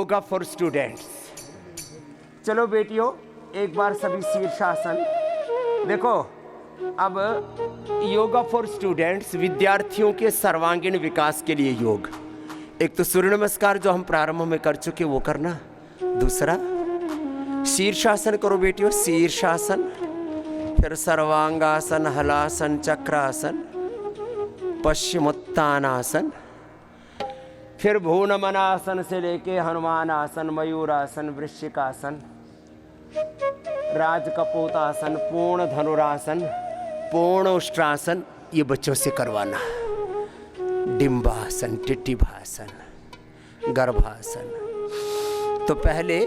Yoga for students. चलो बेटियों, एक बार सभी शीर्षासन। देखो, अब योगा फॉर स्टूडेंट्स, विद्यार्थियों के सर्वांगीण विकास के लिए योग। एक तो सूर्य नमस्कार जो हम प्रारंभ में कर चुके वो करना। दूसरा शीर्षासन करो बेटियों, शीर्षासन, फिर सर्वांगासन, हलासन, चक्रासन, पश्चिमोत्तानासन, फिर भूनमनासन से लेके हनुमान आसन, मयूरासन, वृश्चिकासन, राजकपोतासन, पूर्ण धनुरासन, पूर्ण उष्ट्रासन, ये बच्चों से करवाना। डिंबासन, टिट्टिभासन, गर्भासन। तो पहले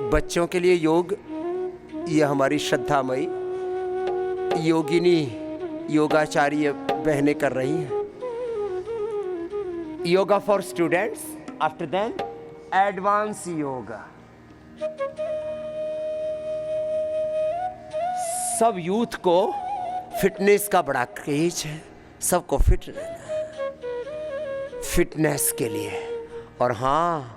बच्चों के लिए योग, ये हमारी श्रद्धामयी योगिनी योगाचार्य बहनें कर रही हैं। Yoga for students, after then advance yoga. सब यूथ को फिटनेस का बड़ा क्रेज है, सबको फिट रहना है, फिटनेस के लिए। और हाँ,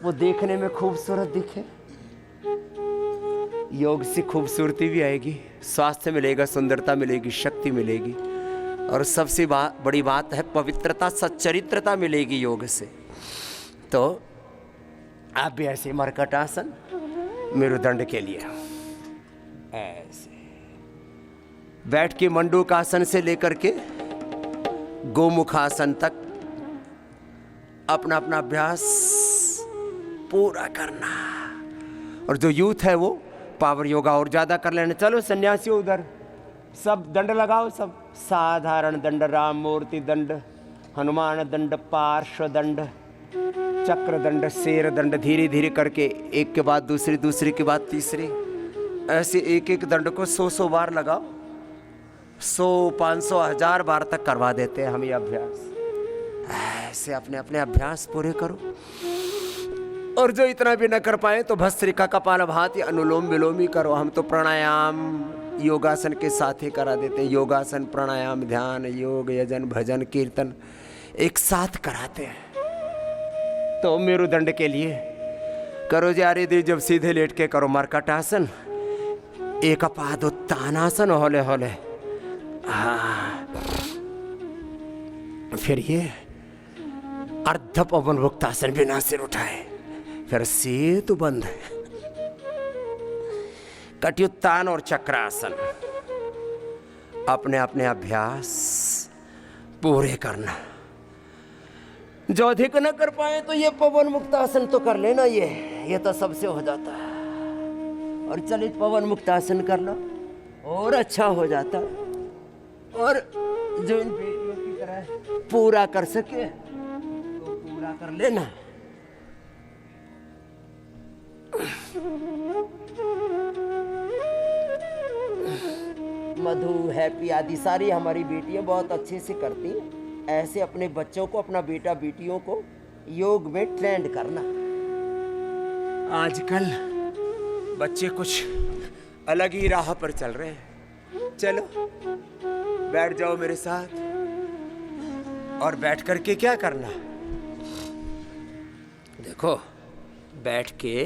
वो देखने में खूबसूरत दिखे, योग से खूबसूरती भी आएगी, स्वास्थ्य मिलेगा, सुंदरता मिलेगी, शक्ति मिलेगी, और सबसे बड़ी बात है पवित्रता, सच्चरित्रता मिलेगी योग से। तो आप भी ऐसे मरकटासन, मेरुदंड के लिए ऐसे बैठ के मंडूकासन से लेकर के गोमुखासन तक अपना अपना अभ्यास पूरा करना। और जो यूथ है वो पावर योगा और ज्यादा कर लेना। चलो सन्यासियों, उधर सब दंड लगाओ, सब साधारण दंड, राम मूर्ति दंड, हनुमान दंड, पार्श्व दंड, चक्र दंड, शेर दंड, धीरे धीरे करके एक के बाद दूसरी, दूसरी के बाद तीसरी, ऐसे एक एक दंड को 100 बार लगाओ। 100, 500, 1000 बार तक करवा देते हैं हम ये अभ्यास। ऐसे अपने अपने अभ्यास पूरे करो। और जो इतना भी न कर पाए तो भस्त्रिका, कपालभाति, अनुलोम विलोम ही करो। हम तो प्राणायाम योगासन के साथ ही करा देते हैं। योगासन, प्राणायाम, ध्यान, योग, यजन, भजन, कीर्तन एक साथ कराते हैं। तो मेरुदंड के लिए करो जारी दी, जब सीधे लेट के करो मरकटासन, एक पादोत्तानासन, होले होले। फिर ये अर्ध पवन मुक्तासन, बिना सिर उठाए, फिर सेतु बंद, कटियुत्तान और चक्रासन। अपने अपने अभ्यास पूरे करना। जो अधिक न कर पाए तो ये पवन मुक्तासन तो कर लेना, ये तो सबसे हो जाता है। और चलित पवन मुक्तासन करना और अच्छा हो जाता। और जो इन बेटियों की तरह पूरा कर सके तो पूरा कर लेना। मधु, हैप्पी आदि सारी हमारी बेटियां बहुत अच्छे से करती। ऐसे अपने बच्चों को, अपना बेटा बेटियों को योग में ट्रेंड करना। आजकल बच्चे कुछ अलग ही राह पर चल रहे हैं। चलो बैठ जाओ मेरे साथ। और बैठ करके क्या करना, देखो, बैठ के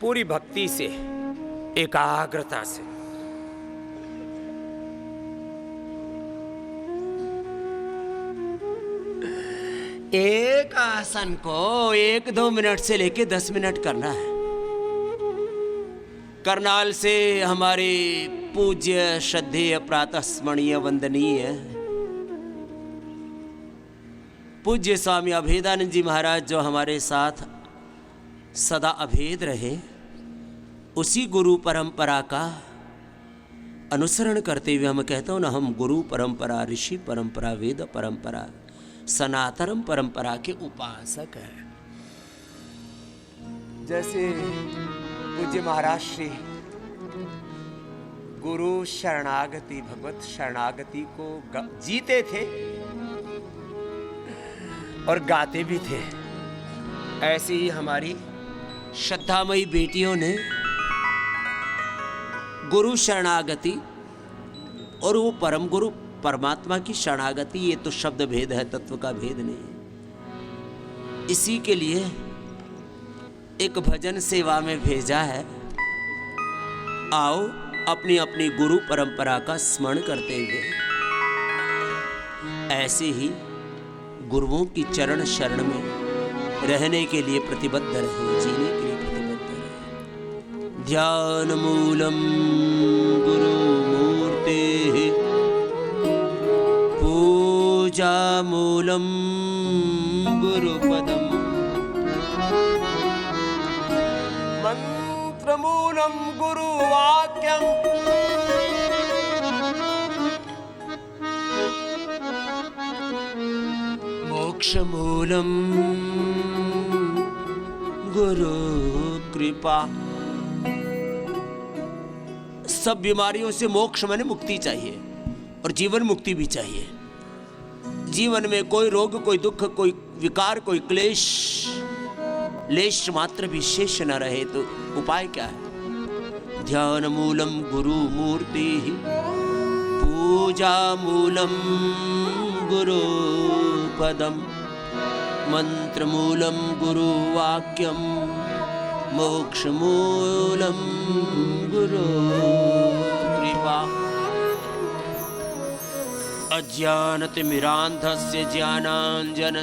पूरी भक्ति से, एकाग्रता से एक आसन को 1-2 मिनट से लेके 10 मिनट करना है। करनाल से हमारे पूज्य, श्रद्धेय, प्रातः स्मरणीय, वंदनीय पूज्य स्वामी अभेदानंद जी महाराज, जो हमारे साथ सदा अभेद रहे, उसी गुरु परंपरा का अनुसरण करते हुए हम कहते हो ना, हम गुरु परंपरा, ऋषि परंपरा, वेद परंपरा, सनातन परंपरा के उपासक हैं। जैसे पूज्य महाराज श्री गुरु शरणागति, भगवत शरणागति को जीते थे और गाते भी थे, ऐसे ही हमारी श्रद्धामयी बेटियों ने गुरु शरणागति और वो परम गुरु परमात्मा की शरणागति, ये तो शब्द भेद है, तत्व का भेद नहीं है। इसी के लिए एक भजन सेवा में भेजा है। आओ अपनी अपनी गुरु परंपरा का स्मरण करते हुए ऐसे ही गुरुओं की चरण शरण में रहने के लिए प्रतिबद्ध रहे, जीने के लिए प्रतिबद्ध रहे। ध्यान मूलम गुरु मूर्ते पूजा मूलम गुरुपदम मंत्र मूलम गुरुवाक्यम मोक्ष मूलम गुरु कृपा। सब बीमारियों से मोक्ष माने मुक्ति चाहिए और जीवन मुक्ति भी चाहिए। जीवन में कोई रोग, कोई दुख, कोई विकार, कोई क्लेश लेश मात्र भी शेष न रहे तो उपाय क्या है? ध्यान मूलम गुरु मूर्ति पूजा मूलम गुरु पदम मंत्र मूलम गुरु वाक्यम मोक्ष मूलम गुरु कृपा। अज्ञानतिमिरान्धस्य ज्ञानाञ्जनशलाकया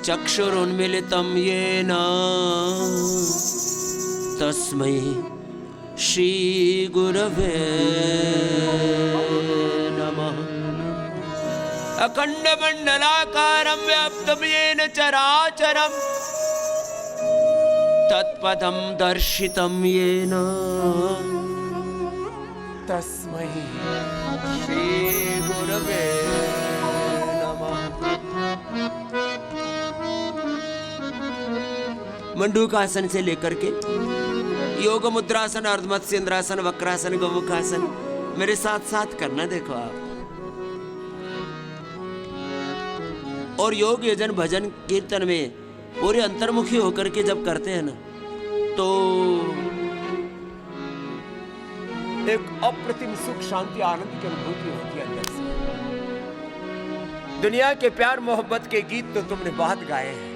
चक्षुरुन्मीलितं येन तस्मै श्रीगुरवे नमः। अखण्डमण्डलाकारं व्याप्तं येन चराचरं तत्पदं दर्शितं येन तस्मै श्रीगुरवे नमः। मंडूकासन से लेकर के योग मुद्रासन, अर्धमत्स्येंद्रासन, वक्रासन, गोमुखासन मेरे साथ साथ करना। देखो आप और योग यजन भजन कीर्तन में पूरे अंतर्मुखी होकर के जब करते हैं ना तो एक अप्रतिम सुख, शांति, आनंद की अनुभूति होती है अंदर से। दुनिया के प्यार मोहब्बत के गीत तो तुमने बहुत गाए हैं।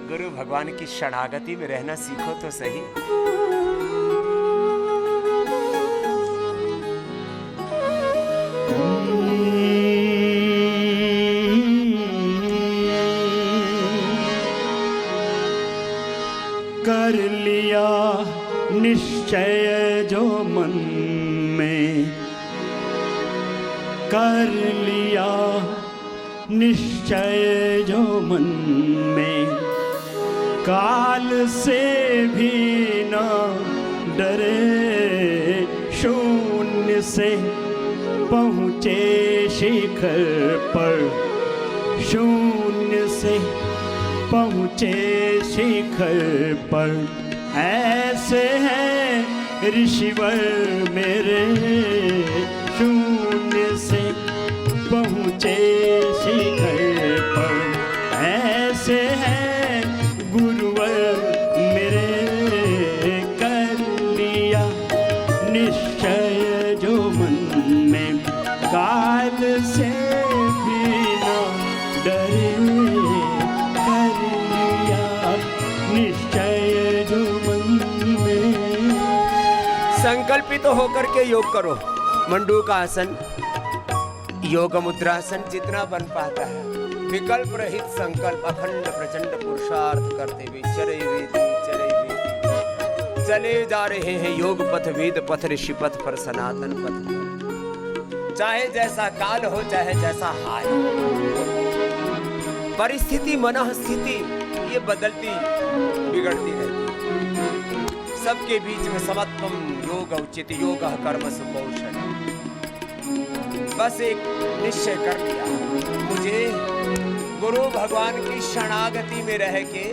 गुरु भगवान की शरणागति में रहना सीखो तो सही। कर लिया निश्चय जो मन में, कर लिया निश्चय जो मन में, काल से भी न डरे, शून्य से पहुँचे शिखर पर, शून्य से पहुँचे शिखर पर। ऐसे हैं ऋषिवर मेरे, शून्य से पहुँचे शिखर पर। ऐसे हैं गुरुवर मेरे, कर लिया निश्चय जो मन में, काल से भी न डरे, कर लिया निश्चय जो मन में। संकल्पित तो होकर के योग करो। मंडूक आसन, योग मुद्रासन जितना बन पाता है, विकल्प रहित संकल्प, अखंड प्रचंड पुरुषार्थ करते हुए चले चले जा रहे हैं योग पथ, वेद पथ, ऋषि पथ पर, सनातन पथ पर। चाहे जैसा काल हो, चाहे जैसा हाल, परिस्थिति, मनः स्थिति ये बदलती बिगड़ती रहती। सबके बीच में समत्वम योग उचित, योग कर्म सुकौशल। बस एक निश्चय कर लिया, मुझे गुरु भगवान की शरणागति में रह के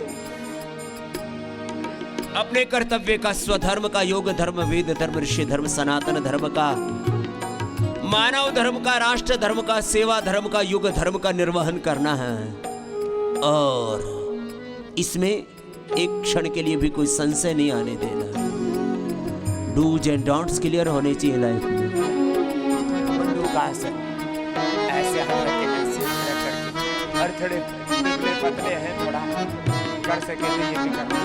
अपने कर्तव्य का, स्वधर्म का, योग धर्म, वेद धर्म, ऋषि धर्म, सनातन धर्म का, मानव धर्म का, राष्ट्र धर्म का, सेवा धर्म का, युग धर्म का निर्वहन करना है। और इसमें एक क्षण के लिए भी कोई संशय नहीं आने देना। डूज एंड डोंट्स क्लियर होने चाहिए लाइफ में। ऐसे हाथ रख के, ऐसे करके हर थोड़े दुबले पतले हैं, थोड़ा कर सके तो ये भी करना।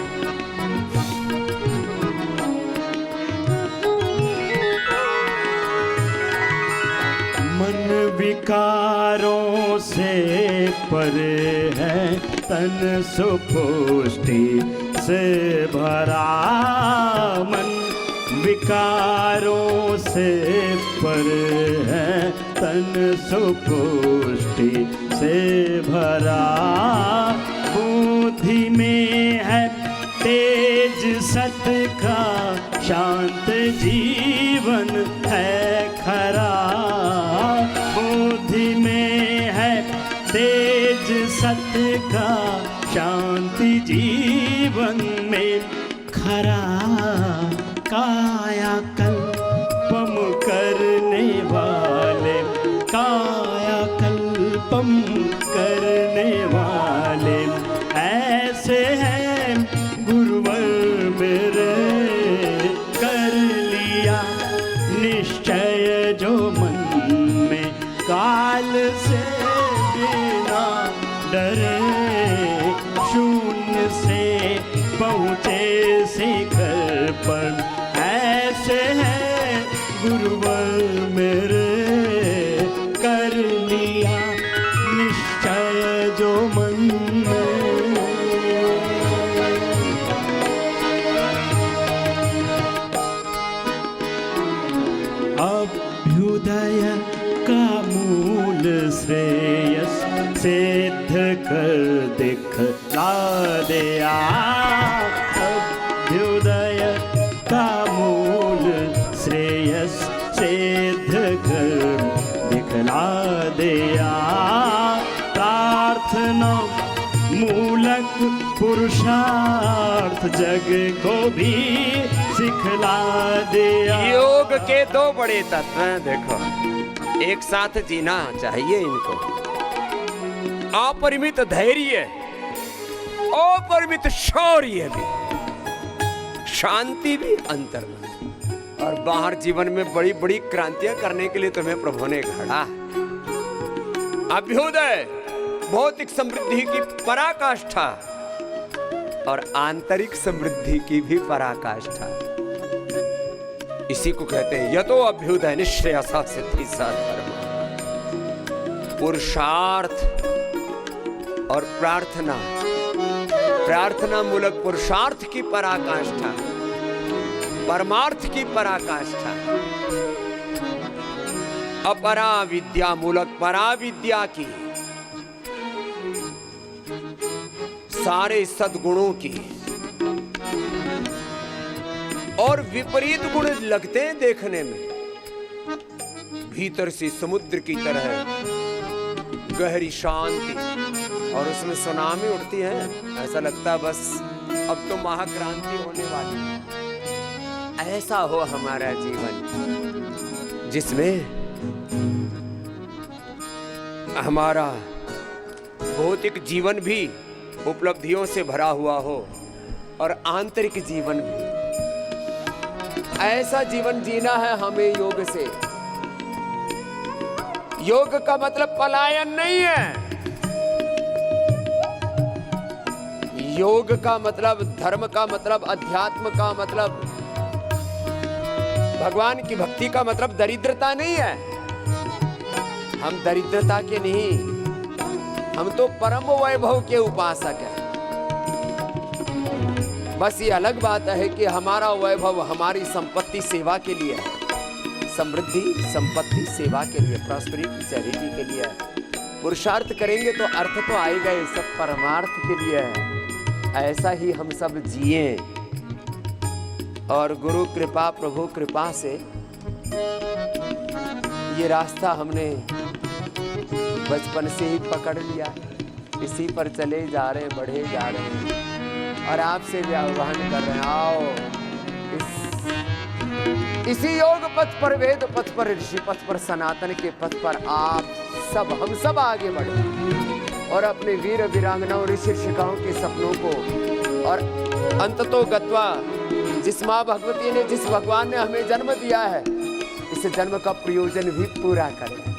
मन विकारों से परे है, तन सुपुष्टि से भरा। मन विकारों से परे है, तन सुपुष्टि से भरा। बुद्धि में है तेज सत का, शांत जीवन है खरा। बुद्धि में है तेज सत का, शांति जीवन में खरा। काया कल्पम करने वाले, काया कल्पम करने वाले ऐसे हैं गुरुवर मेरे। कर लिया निश्चय जो मन में, काल से बिना डरे। शून्य से पहुँचे शिखर पर, ऐसे हैं गुरुवर मेरे। कर लिया निश्चय जो मन में। अभ्युदय का मूल श्रेयस, सिद्ध कर दिखला दिया। अभ्युदय का मूल श्रेयस, सिद्ध कर दिखला दिया। प्रार्थना मूलक पुरुषार्थ, जग को भी सिखला दिया। योग के दो बड़े तत्व हैं, देखो एक साथ जीना चाहिए इनको। अपरिमित धैर्य, अपरिमित शौर्य भी, शांति भी अंतर्मन। और बाहर जीवन में बड़ी बड़ी क्रांतियां करने के लिए तुम्हें प्रभु ने गढ़ा। अभ्युदय भौतिक समृद्धि की पराकाष्ठा और आंतरिक समृद्धि की भी पराकाष्ठा। इसी को कहते हैं यतो अभ्युदय निश्रेयसा सिद्धि साधर्म। पुरुषार्थ और प्रार्थना, प्रार्थना मूलक पुरुषार्थ की पराकाष्ठा, परमार्थ की पराकाष्ठा। अपरा विद्या मूलक पराविद्या की, सारे सद्गुणों की। और विपरीत गुण लगते हैं देखने में, भीतर से समुद्र की तरह गहरी शांति, और उसमें सुनामी उठती है। ऐसा लगता बस अब तो महाक्रांति होने वाली है। ऐसा हो हमारा जीवन जिसमें हमारा भौतिक जीवन भी उपलब्धियों से भरा हुआ हो और आंतरिक जीवन भी। ऐसा जीवन जीना है हमें योग से। योग का मतलब पलायन नहीं है। योग का मतलब, धर्म का मतलब, अध्यात्म का मतलब, भगवान की भक्ति का मतलब दरिद्रता नहीं है। हम दरिद्रता के नहीं, हम तो परम वैभव के उपासक हैं। बस ये अलग बात है कि हमारा वैभव हमारी संपत्ति सेवा के लिए है, समृद्धि संपत्ति सेवा के लिए, प्रॉस्पेरिटी चैरिटी के लिए है। पुरुषार्थ करेंगे तो अर्थ तो आएगा, ये सब परमार्थ के लिए है। ऐसा ही हम सब जिए और गुरु कृपा प्रभु कृपा से ये रास्ता हमने बचपन से ही पकड़ लिया, इसी पर चले जा रहे हैं, बढ़े जा रहे हैं और आपसे भी आह्वान कर रहे हैं, आओ इसी योग पथ पर, वेद पथ पर, ऋषि पथ पर, सनातन के पथ पर आप सब, हम सब आगे बढ़े और अपने वीर वीरांगनाओं, ऋषि ऋषिकाओं के सपनों को और अंततो गत्वा जिस माँ भगवती ने, जिस भगवान ने हमें जन्म दिया है, इस जन्म का प्रयोजन भी पूरा करें।